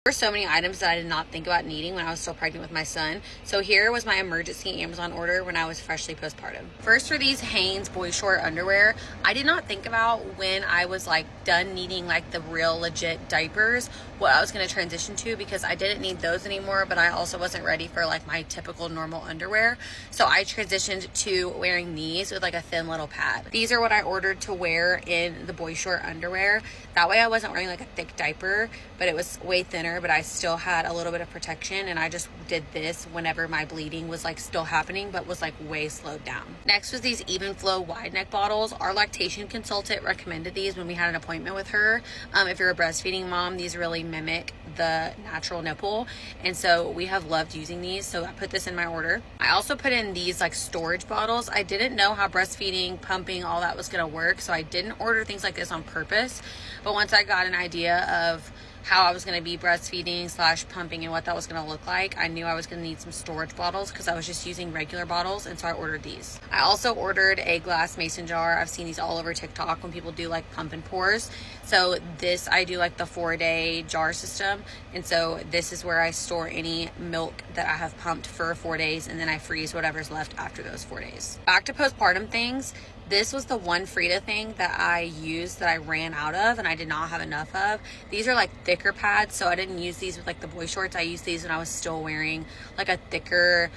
There were so many items that I did not think about needing when I was still pregnant with my son. So here was my emergency Amazon order when I was freshly postpartum. First, for these Hanes boy short underwear, I did not think about when I was like done needing like the real legit diapers what I was going to transition to, because I didn't need those anymore, but I also wasn't ready for like my typical normal underwear. So I transitioned to wearing these with like a thin little pad. These are what I ordered to wear in the boy short underwear. That way I wasn't wearing like a thick diaper, but it was way thinner, but I still had a little bit of protection, and I just did this whenever my bleeding was like still happening but was like way slowed down. Next was these Even Flow wide neck bottles. Our lactation consultant recommended these when we had an appointment with her. If you're a breastfeeding mom, these really mimic the natural nipple, and so we have loved using these, so I put this in my order. I also put in these like storage bottles. I didn't know how breastfeeding, pumping, all that was going to work, so I didn't order things like this on purpose, but once I got an idea of how I was going to be breastfeeding / pumping and what that was going to look like, I knew I was going to need some storage bottles because I was just using regular bottles, and so I ordered these. I also ordered a glass mason jar. I've seen these all over TikTok when people do like pump and pours. So this, I do like the 4-day jar system, and so this is where I store any milk that I have pumped for 4 days, and then I freeze whatever's left after those 4 days. Back to postpartum things. This was the one Frida thing that I used that I ran out of and I did not have enough of. These are like thicker pads, so I didn't use these with like the boy shorts. I used these when I was still wearing like a thicker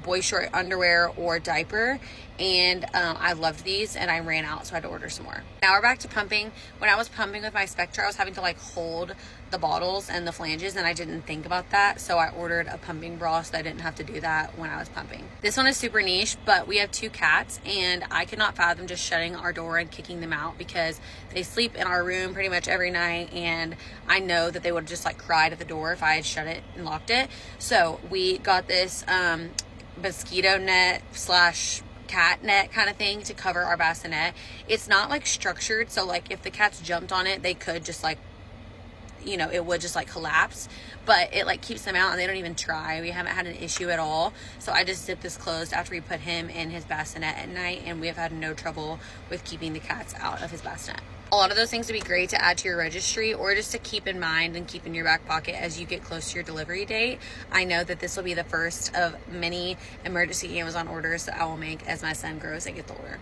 boy short underwear or diaper, and I loved these and I ran out, so I had to order some more. Now we're back to pumping. When I was pumping with my Spectra, I was having to like hold the bottles and the flanges, and I didn't think about that, so I ordered a pumping bra so I didn't have to do that when I was pumping. This one is super niche, but we have 2 cats, and I could not fathom just shutting our door and kicking them out because they sleep in our room pretty much every night, and I know that they would have just like cried at the door if I had shut it and locked it. So we got this mosquito net / cat net kind of thing to cover our bassinet. It's not like structured, so like if the cats jumped on it, they could just like, you know, it would just like collapse, but it like keeps them out and they don't even try. We haven't had an issue at all. So I just zipped this closed after we put him in his bassinet at night, and we have had no trouble with keeping the cats out of his bassinet. A lot of those things would be great to add to your registry or just to keep in mind and keep in your back pocket as you get close to your delivery date. I know that this will be the first of many emergency Amazon orders that I will make as my son grows and gets older.